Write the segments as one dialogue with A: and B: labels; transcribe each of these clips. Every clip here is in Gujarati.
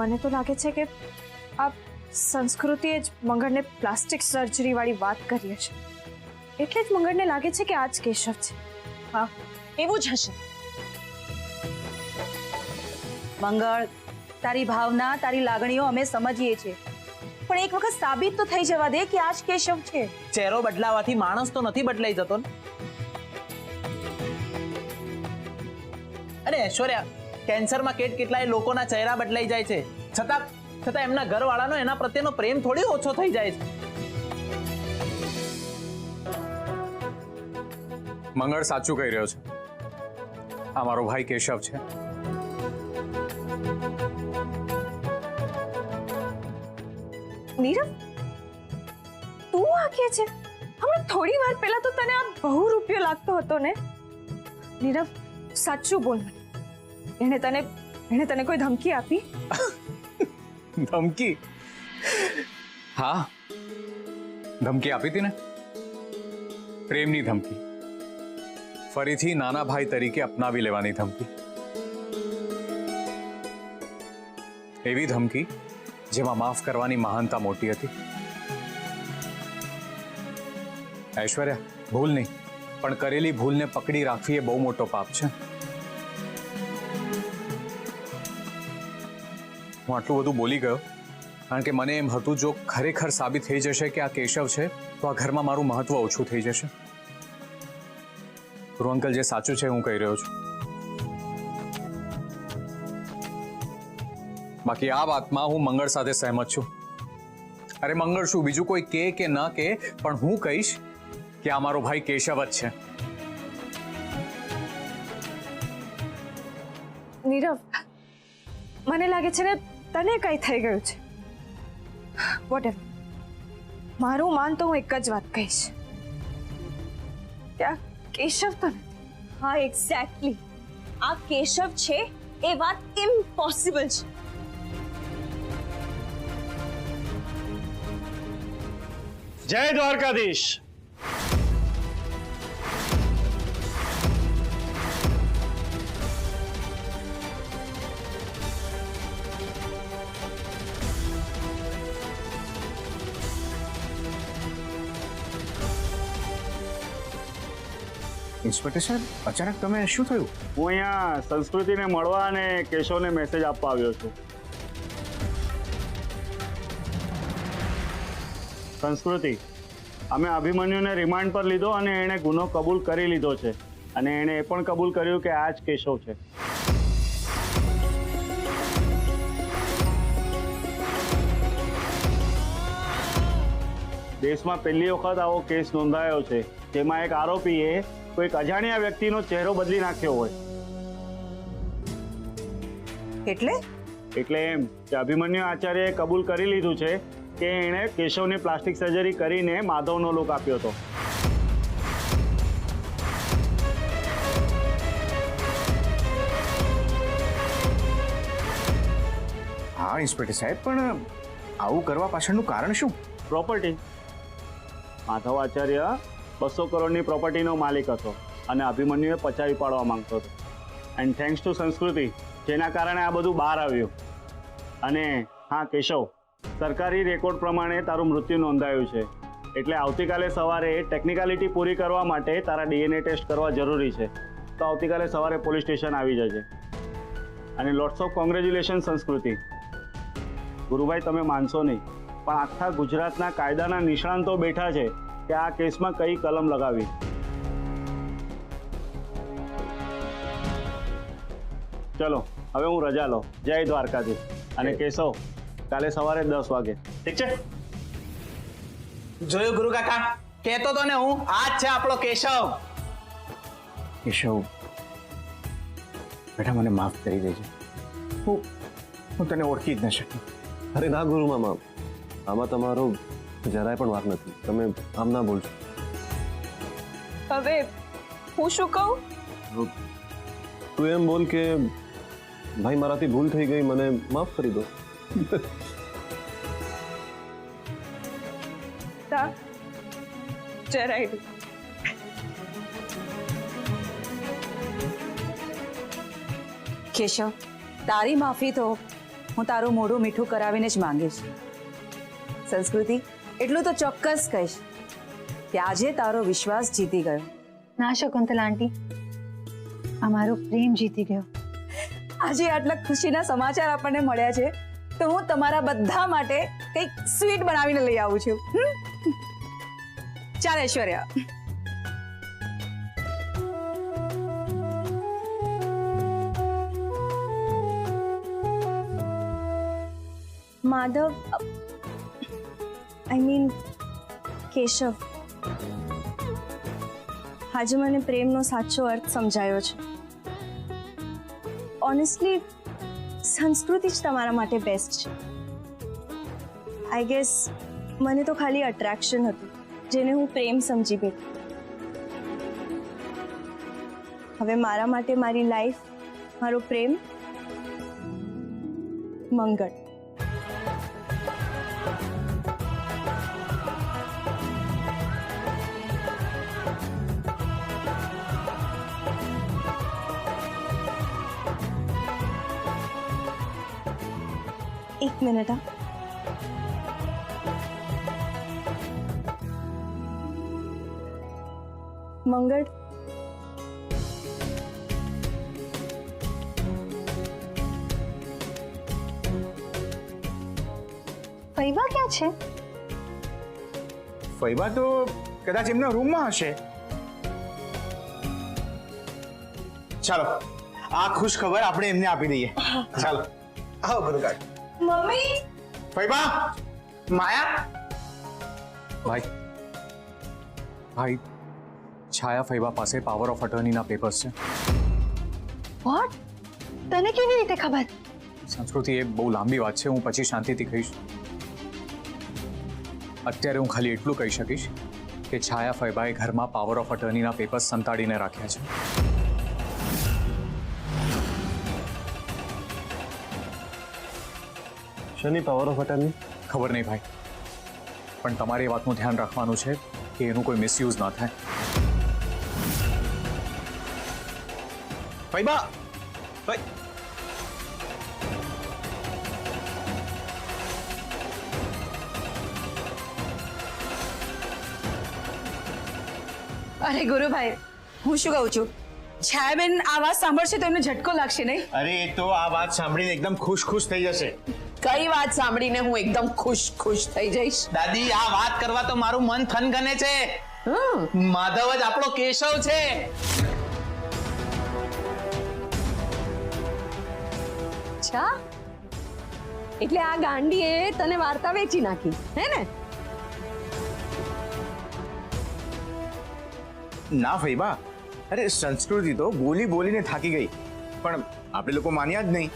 A: મને તો લાગે છે કે આ સંસ્કૃતિએ જ મંગળને પ્લાસ્ટિક સર્જરી વાળી વાત કરી હશે, એટલે જ મંગળને લાગે છે કે આ જ કેશવ છે.
B: હા, એવું જ હશે. મંગળ, તારી ભાવના, તારી લાગણીઓ અમે સમજીએ છીએ, પણ એક વખત સાબિત તો થઈ જવા દે કે આ જ કેશવ છે.
C: ચહેરો બદલાવાથી માણસ તો નથી બદલાઈ જતો ને. અરે ઐશ્વર્યા, કેન્સરમાં કેટલાય લોકોના ચહેરા બદલાઈ જાય છે, છતાં એમના ઘરવાળાનો એના પ્રત્યેનો પ્રેમ થોડી ઓછો થઈ જાય છે.
D: મંગળ સાચું કહી રહ્યો છે. આ મારો ભાઈ કેશવ છે.
A: નીરવ, તું આ કે છે? હમણાં થોડી વાર પહેલા તો તને આ બહુ રૂપિયો લાગતો હતો ને. નીરવ, સાચું બોલ મને. એને તને કોઈ ધમકી આપી?
D: ધમકી? હા, ધમકી આપી હતી ને. પ્રેમની ધમકી, ફરીથી નાના ભાઈ તરીકે અપનાવી લેવાની ધમકી. એવી ધમકી જેમાં માફ કરવાની મહાનતા મોટી હતી. ઐશ્વર્યા, ભૂલ નહીં, પણ કરેલી ભૂલને પકડી રાખવી એ બહુ મોટો પાપ છે. હું આટલું બધું બોલી ગયો કારણ કે મને એમ હતું જો ખરેખર સાબિત થઈ જશે કે આ કેશવ છે તો આ ઘરમાં મારું મહત્વ ઓછું થઈ જશે. ગુરુ અંકલ, જે સાચું છે હું કહી રહ્યો છું. બાકી આ વાતમાં હું મંગળ સાથે સહેમત છું. અરે મંગળ શું બીજું કોઈ કે ન કે, પણ હું કહીશ કે આ મારો ભાઈ કેશવ જ છે.
A: નીરવ, મને લાગે છે ને તને કઈ થઈ ગયું છે. વોટેવર, મારું માન તો હું એક જ વાત કહીશ, ત્યાં કેશવ તો નથી.
B: હા, એક્ઝેક્ટલી. આ કેશવ છે એ વાત ઇમ્પોસિબલ છે.
E: જય દ્વારકાધીશ.
F: ઇન્સ્પેક્ટર સાહેબ, અચાનક તમે શું થયું?
E: હું અહીંયા સંસ્કૃતિને મળવા અને કેશવને મેસેજ આપવા આવ્યો છું. સંસ્કૃતિ, અમે અભિમન્યુને રિમાન્ડ પર લીધો અને એણે ગુનો કબૂલ કરી લીધો છે, અને એણે એ પણ કબૂલ કર્યું કે આ જ કેશવ છે. દેશમાં પહેલી વખત આવો કેસ નોંધાયો છે જેમાં એક આરોપીએ કોઈક અજાણ્યા વ્યક્તિનો ચહેરો બદલી નાખ્યો હોય.
B: એટલે
E: એમ કે અભિમન્યુ આચાર્યએ કબૂલ કરી લીધું છે કે એણે કેશવની પ્લાસ્ટિક સર્જરી કરીને માધવનો લુક આપ્યો હતો.
F: હા ઇન્સ્પેક્ટર સાહેબ, પણ આવું કરવા પાછળનું કારણ શું?
E: પ્રોપર્ટી. માધવ આચાર્ય 200 કરોડની પ્રોપર્ટીનો માલિક હતો અને અભિમન્યુએ પચાવી પાડવા માંગતો હતો. એન્ડ થેન્ક્સ ટુ સંસ્કૃતિ, જેના કારણે આ બધું બહાર આવ્યું. અને હા કેશવ, સરકારી રેકોર્ડ પ્રમાણે તારું મૃત્યુ નોંધાયું છે, એટલે આવતીકાલે સવારે ટેકનિકાલિટી પૂરી કરવા માટે તારા DNA ટેસ્ટ કરવા જરૂરી છે. તો આવતીકાલે સવારે પોલીસ સ્ટેશન આવી જજે. અને લોટ્સ ઓફ કોંગ્રેચ્યુલેશન સંસ્કૃતિ. ગુરુભાઈ, તમે માનશો નહીં, પણ આખા ગુજરાતના કાયદાના નિષ્ણાંતો બેઠા છે કે આ કેસમાં કઈ કલમ લગાવી. ચલો હવે હું રજા લો. જય દ્વારકાધીશ. અને કેશવ, કાલે સવારે 10 વાગે, ઠીક છે?
C: જોયું ગુરુ કાકા, કહેતો તો ને હું, આ જ છે આપણો કેશવ.
F: કેશવ બેટા, મને માફ કરી દેજે. હું તને ઓળખી જ ન શકી.
G: અરે ના ગુરુ મામા, આમાં તમારો જરાય પણ વાત નથી. તમે આમ ના બોલશો.
A: હવે હું શું કહું?
G: તું એમ બોલ કે ભાઈ મારાથી ભૂલ થઈ ગઈ, મને માફ કરી દો.
A: જરાય નહીં.
B: કેશવ, તારી માફી તો હું તારું મોઢું મીઠું કરાવીને જ માંગીશ. સંસ્કૃતિ, એટલું તો ચોક્કસ કહીશ કે આજે તારો વિશ્વાસ જીતી ગયો.
H: ના શકુંતલા આંટી, અમારો પ્રેમ જીતી ગયો.
B: આજે આટલા ખુશીના સમાચાર આપણને મળ્યા છે તો હું તમારા બધા માટે કંઈક સ્વીટ બનાવીને લઈ આવું છું. ચાલ ઐશ્વર્યા.
A: માધવ, આઈ મીન કેશવ, આજે મને પ્રેમનો સાચો અર્થ સમજાયો છે. ઓનેસ્ટલી સંસ્કૃતિ જ તમારા માટે બેસ્ટ છે. આઈ ગેસ મને તો ખાલી અટ્રેક્શન હતું જેને હું પ્રેમ સમજી બેઠી. હવે મારા માટે મારી લાઈફ, મારો પ્રેમ, મંગળ. એક મિનિટ હા. મંગળ,
H: ફૈબા ક્યાં છે?
F: ફૈબા તો કદાચ એમના રૂમમાં હશે. ચાલો, આ ખુશ ખબર આપણે એમને આપી દઈએ. ચાલો આવો ગુરુકાળ.
A: મમ્મી,
F: ફૈબા, માયા.
D: ભાઈ ભાઈ છાયા ફૈબા પાસે પાવર ઓફ અટર્નીના પેપર્સ છે.
H: વોટ? તને કેવી રીતે ખબર?
D: સંસ્કૃતિ, એ બહુ લાંબી વાત છે, હું પછી શાંતિથી કહીશ. અત્યારે હું ખાલી એટલું કહી શકીશ કે છાયા ફૈબાએ ઘરમાં પાવર ઓફ અટર્નીના પેપર્સ સંતાડીને રાખ્યા છે.
G: શની પાવર ઓફ અટર્ની?
D: ખબર નહીં ભાઈ, પણ તમારે એ વાતનું ધ્યાન રાખવાનું છે કે એનું કોઈ મિસયુઝ ના થાય.
F: ફૈબા,
B: અરે ગુરુભાઈ, હું શું કહું છું, છાયાબેન આ વાત સાંભળશે તો એમને ઝટકો લાગશે નહીં?
F: અરે એ તો આ વાત સાંભળીને એકદમ ખુશ થઈ જશે.
I: કઈ વાત સાંભળીને હું એકદમ ખુશ થઈ જઈશ?
C: દાદી, આ વાત કરવા તો મારું મન થનગને છે. માધવ જ આપણો કેશવ છે.
I: અચ્છા, એટલે આ ગાંડીએ તને વાર્તા વેચી નાખી, હે ને?
F: ના ફૈબા, અરે સંસ્કૃતિ તો બોલીને થાકી ગઈ, પણ આપણે લોકો માન્યા જ નહીં.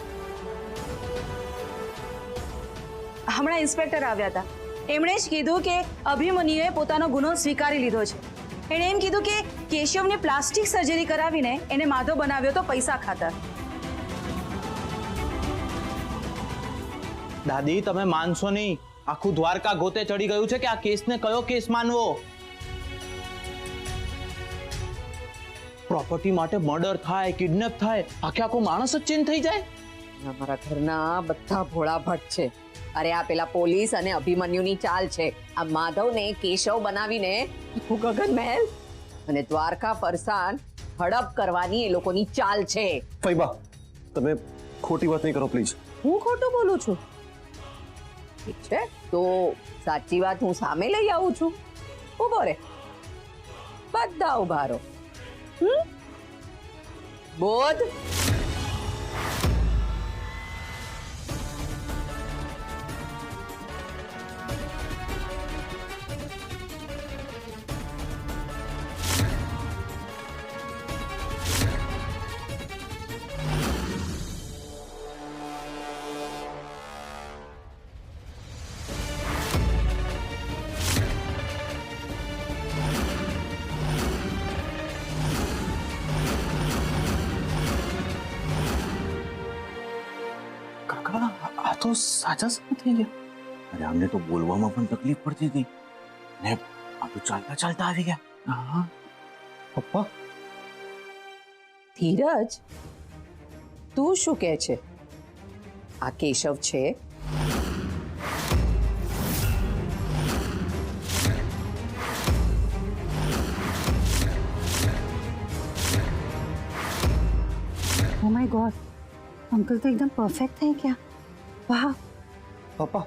B: હમણાં ઇન્સ્પેક્ટર આવ્યા હતા. એમણે જ કીધું કે અભિમન્યુએ પોતાનો ગુનો સ્વીકારી લીધો છે. એણે એમ કીધું કે કેશવને પ્લાસ્ટિક સર્જરી કરાવીને એને માધવ બનાવ્યો તો પૈસા ખાતર.
C: દાદી, તમે માનશો નહીં, આખું દ્વારકા ગોતે ચડી ગયું છે કે આ કેસને કયો કેસ માનવો. પ્રોપર્ટી માટે મર્ડર થાય, કિડનેપ થાય, આખો માણસ જ ચેન્જ થઈ જાય.
I: અમારા ઘરના બધા ભોળા ભટ્ટ છે. અરે આ પેલા પોલીસ અને અભિમન્યુની ચાલ છે. આ માધવને કેશવ બનાવીને આખું ગગન મહેલ અને દ્વારકા ફરસાન હડપ કરવાની એ લોકોની ચાલ છે.
G: ફૈબા, તમે ખોટી વાત નહીં કરો પ્લીઝ.
I: હું ખોટું બોલું છું? ઠીક છે, તો સાચી વાત હું સામે લઈ આવું છું. ઉભો રે, બધા ઉભા રહો. બોધ.
F: આ તો સાચા સામે થઈ ગયા. અરે અમને તો બોલવામાં પણ તકલીફ પડતી હતી ને આ તો ચાલતા આવી ગયા. હા
G: પપ્પા,
I: ધીરજ, તું શું કહે છે? આ કેશવ છે?
H: ओ माय गॉड, अंकल तो एकदम परफेक्ट है क्या? वाह,
G: પપ્પા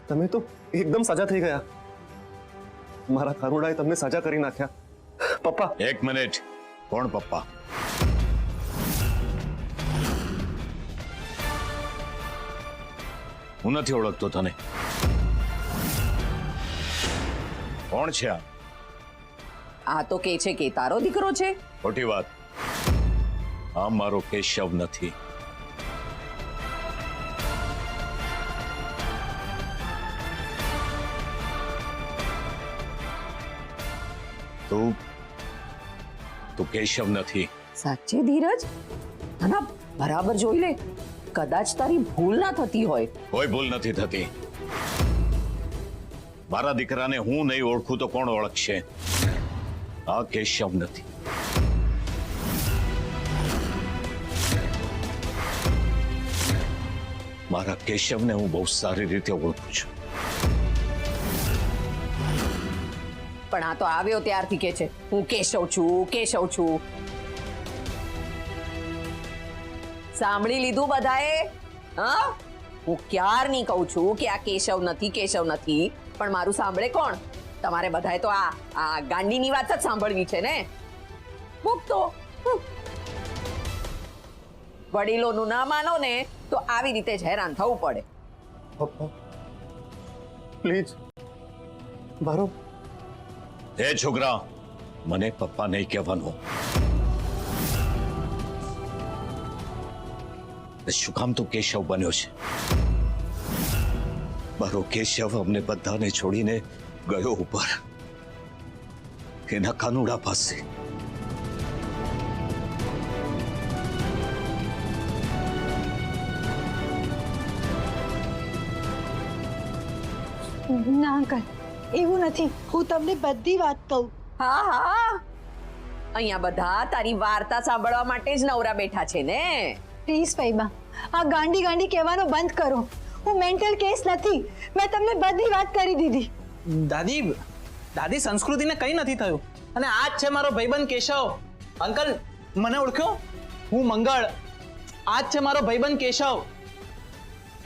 G: તમે તો એકદમ સાજા થઈ ગયા. મારા કરુણાએ તમને સાજા કરી નાખ્યા. પપ્પા
F: એક મિનિટ, કોણ પપ્પા? હું નથી ઓળખતો તને. કોણ છે આ?
I: આ તો કે છે કે તારો દીકરો છે.
F: ખોટી વાત. આ મારો કેશવ નથી. તું કેશવ નથી.
I: સાચે ધીરજ? ના બરાબર જોઈ લે, કદાચ તારી ભૂલ ના થતી હોય.
F: કોઈ ભૂલ નથી થતી. મારા દીકરાને હું નહીં ઓળખું તો કોણ ઓળખશે? આ કેશવ નથી. મારા કેશવને હું બહુ સારી રીતે ઓળખું છું.
I: પણ આ તો આવ્યો ત્યારથી કે છે હું કેશવ છું, કેશવ છું. સાંભળી લીધું બધાએ? હા, હું ક્યારની કહું છું કે આ કેશવ નથી, કેશવ નથી, પણ મારું સાંભળે કોણ? તમારે બધાએ તો આ ગાંડીની વાત જ સાંભળવી છે ને. મૂકતો વડીલોનું ના માનો ને તો આવી રીતે જ હેરાન થવું પડે.
G: પપ્પા પ્લીઝ મારો.
F: હે છોકરા, મને પપ્પા નહીં કહેવાનું. શું કામ તું કેશવ બન્યો છે? મારો કેશવ અમને બધાને છોડીને ગયો ઉપર એના કાનુડા પાસે.
H: ના અંકલ, એવું નથી. હું તમને બધી વાત કહું.
I: હા હા, અહીંયા બધા તારી વાર્તા સાંભળવા માટે જ નવરા બેઠા છે ને.
H: પ્લીઝ ફૈબા, આ ગાંડી ગાંડી કહેવાનો બંધ કરો. હું મેન્ટલ કેસ નથી. મેં તમને બધી વાત કરી દીધી.
C: દાદી સંસ્કૃતિને કંઈ નથી થયું. અને આ જ છે મારો ભાઈબંધ કેશવ. અંકલ મને ઓળખ્યો? હું મંગળ. આ જ છે મારો ભાઈબંધ કેશવ.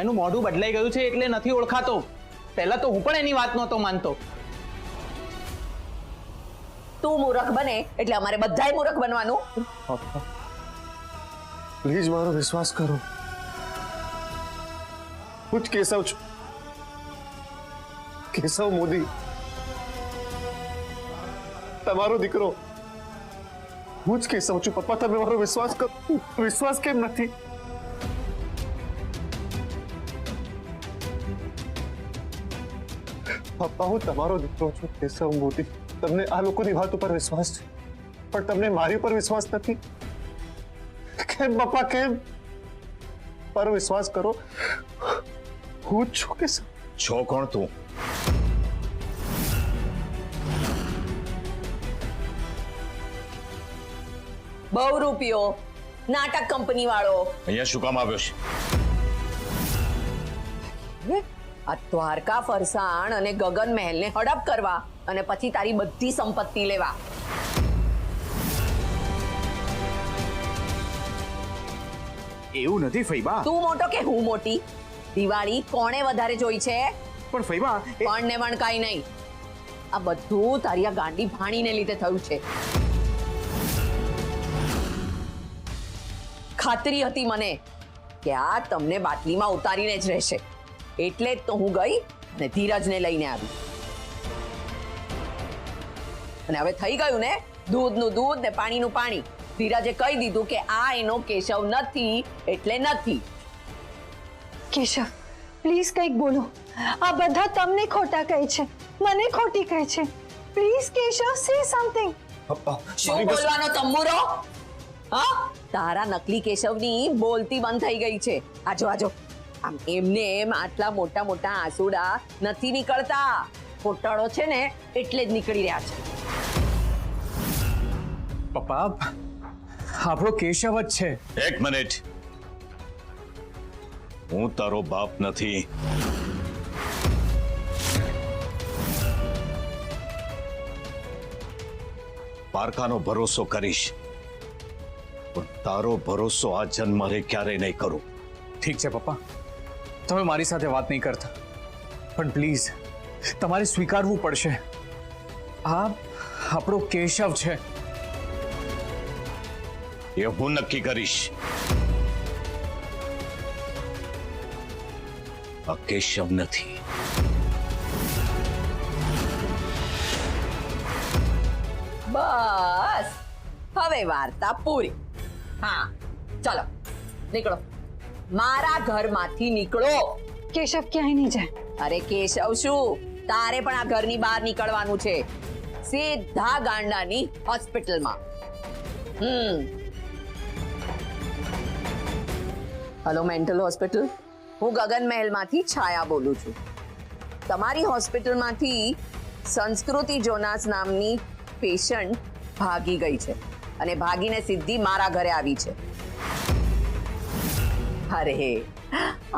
C: એનું મોઢું બદલાઈ ગયું છે એટલે નથી ઓળખાતો. પહેલા તો હું પણ એની વાત નહોતો માનતો.
I: તું મૂર્ખ બને એટલે અમારે બધાય મૂર્ખ બનવાનું.
G: પપ્પા પ્લીઝ મારો વિશ્વાસ કરો. હું જ કેશવ છું, કેશવ મોદી, તમારો દીકરો. હું જ કેશવ છું. પપ્પા તમે મારો વિશ્વાસ કરો. વિશ્વાસ કેમ નથી? પપ્પા હું તમારો દીકરો છું, કેશવ મોદી. તમને આ લોકોની વાત ઉપર વિશ્વાસ છે પણ તમને મારી ઉપર વિશ્વાસ નથી. કેમ પપ્પા કેમ? મારો વિશ્વાસ કરો. હું જ છું કેશવ.
F: છો કોણ તું?
I: બહુ રૂપિયો, નાટક કંપની વાળો.
F: અહીંયા શું કામ આવ્યો છે?
I: આ દ્વારકા ફરસાણ અને ગગન મહેલને હડપ કરવા અને પછી તારી બધી સંપત્તિ લેવા.
D: એવું નથી ફૈબા.
I: તું મોટો કે હું મોટી? દિવાળી કોણે વધારે જોઈ છે?
D: પણ ફૈબા
I: પણ ને પણ કાઈ નહીં. આ બધું તારી આ ગાંડી ભાણીને લીધે થયું છે. ખાતરી હતી મને કે આ તમને બાટલીમાં ઉતારીને જ રહેશે, એટલે જ તો હું ગઈ અને ધીરજને લઈને આવી. અને હવે થઈ ગયું ને, દૂધનું દૂધ ને પાણીનું પાણી. ધીરજે કહી દીધું કે આ એનો કેશવ નથી એટલે નથી.
H: કેશવ પ્લીઝ કંઈક બોલો. આ બધા તમને ખોટા કહે છે, મને ખોટી કહે છે. Please Keshav say something.
G: પપ્પા
I: શું બોલવાનો તંબુરો? હા, તારા નકલી કેશવની બોલતી બંધ થઈ ગઈ છે. આજો આજો, આમ એમને એમ આટલા મોટા મોટા આંસુડા નથી નીકળતા. ખોટાડો છે ને એટલે જ નીકળી રહ્યા છે.
D: પપ્પા આપણો કેશવ જ છે.
F: એક મિનિટ. હું તારો બાપ નથી. પારકાનો ભરોસો કરીશ, પણ તારો ભરોસો આ જન્મરે ક્યારેય નહીં કરું.
D: ઠીક છે પપ્પા, તમે મારી સાથે વાત નહીં કરતા, પણ પ્લીઝ તમારે સ્વીકારવું પડશે. આ આપણો કેશવ છે.
F: એ હું નક્કી કરીશ. આ કેશવ નથી.
I: બસ હવે વાર્તા પૂરી. હા ચલો નીકળો, મારા ઘરમાંથી નીકળો.
H: કેશવ ક્યાંય નહીં જાય.
I: અરે કેશવ શું, તારે પણ આ ઘરની બહાર નીકળવાનું છે, સીધા ગાંડાની હોસ્પિટલમાં. હલો મેન્ટલ હોસ્પિટલ, હું ગગન મહેલમાંથી છાયા બોલું છું. તમારી હોસ્પિટલમાંથી સંસ્કૃતિ જોનાસ નામની પેશન્ટ ભાગી ગઈ છે અને ભાગીને સીધી મારા ઘરે આવી છે. અરે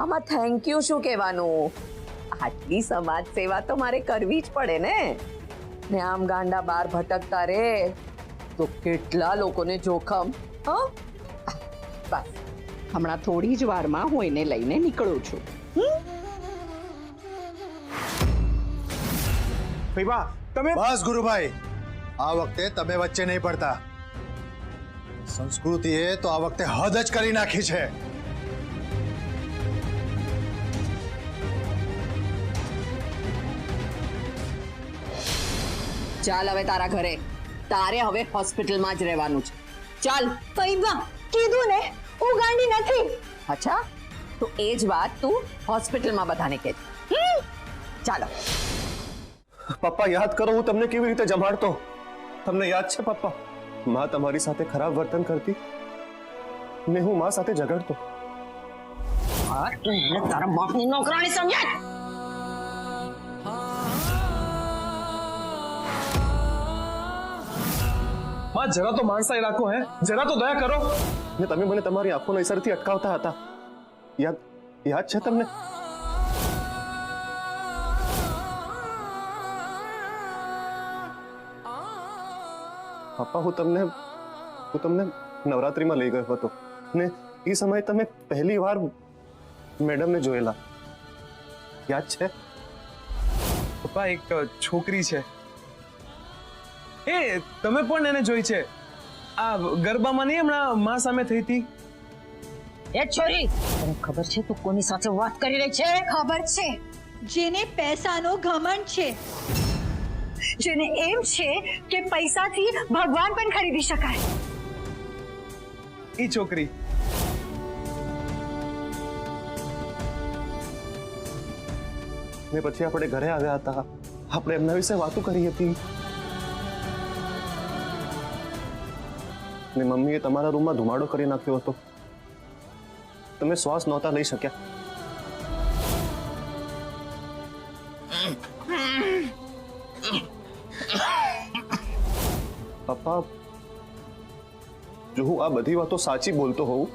I: આમાં થેન્ક યુ શું કહેવાનું, આટલી સમાજ સેવા તો મારે કરવી જ પડે ને આમ ગાંડા બાર ભટકતા રે તો કેટલા લોકોને જોખમ. બસ હમણાં થોડી જ વારમાં હું એને લઈને નીકળું છું.
J: બસ ગુરુભાઈ, આ વખતે તમે વચ્ચે નહીં પડતા. સંસ્કૃતિએ તો આ વખતે હદ જ કરી નાખી છે.
I: ચાલ હવે તારા ઘરે, તારે હવે હોસ્પિટલમાં જ રહેવાનું છે. ચાલ.
H: પૈબા કીધું ને, હું ગાંડી નથી.
I: અચ્છા, તો એ જ વાત તું હોસ્પિટલમાં બધાને કહે. ચાલો.
G: પપ્પા યાદ કરો, હું તમને કેવી રીતે જમાડતો. તમને યાદ છે પપ્પા, માં તમારી સાથે ખરાબ વર્તન કરતી ને હું માં સાથે ઝઘડતો.
I: તારા બાપની નોકરાણી સમજે.
G: માં જરા તો માણસાઈ રાખો, હે જરા તો દયા કરો. ને તમે મને તમારી આંખોના ઈશારાથી અટકાવતા હતા, યાદ છે તમને? પપ્પા હું તમને નવરાત્રીમાં લઈ ગયો હતો ને એ સમયે તમે પહેલી વાર મેડમને જોયેલા, યાદ છે?
K: પપ્પા એક છોકરી છે, એ તમે પણ એને જોઈ છે, આ ગરબામાં નહીં હમણાં માં સામે થઈ હતી.
H: એ છોરી, તને ખબર છે તું કોની સાથે વાત કરી રહી છે? ખબર છે, જેને પૈસાનો ઘમંડ છે, જેને એમ છે કે પૈસાથી ભગવાન પણ ખરીદી શકાય.
K: એ છોકરી.
G: ને પછી આપણે ઘરે આવ્યા હતા, આપણે એમના વિશે વાતો કરી હતી ને મમ્મીએ તમારા રૂમમાં ધુમાડો કરી નાખ્યો હતો, તમે શ્વાસ નહોતા લઈ શક્યા. પપ્પા જો હું આ બધી વાતો સાચી બોલતો હોઉં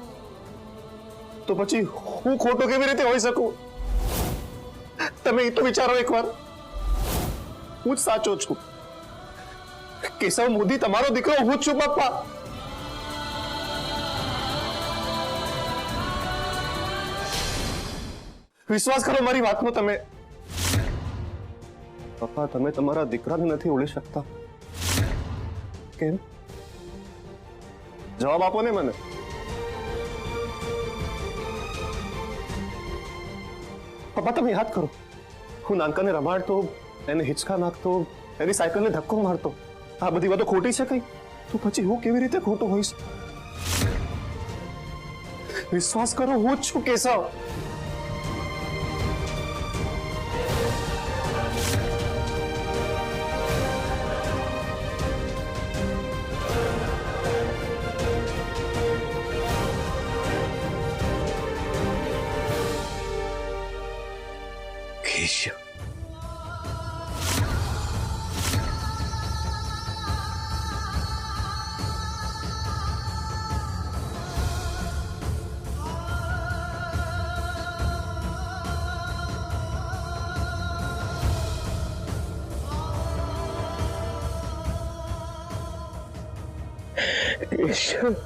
G: તો પછી હું ખોટો કેવી રીતે હોઈ શકું? તમે એ તો વિચારો એકવાર, હું જ સાચો છું. કેશવ મોદી તમારો દીકરો હું જ છું પપ્પા. વિશ્વાસ કરો મારી વાતનો તમે. પપ્પા તમે તમારા દીકરાને નથી ઓળી શકતા. કેમ? જવાબ આપો ને મને. પપ્પા તમે યાદ કરો, હું નાનકાને રમાડતો, એને હિંચકા નાખતો, એની સાયકલને ધક્કો મારતો. આ બધી વાતો ખોટી છે કઈ? તો પછી હું કેવી રીતે ખોટો હોઈશ? વિશ્વાસ કરો, હું જ છું કેશવ.
F: કેશવ,
G: કેશવ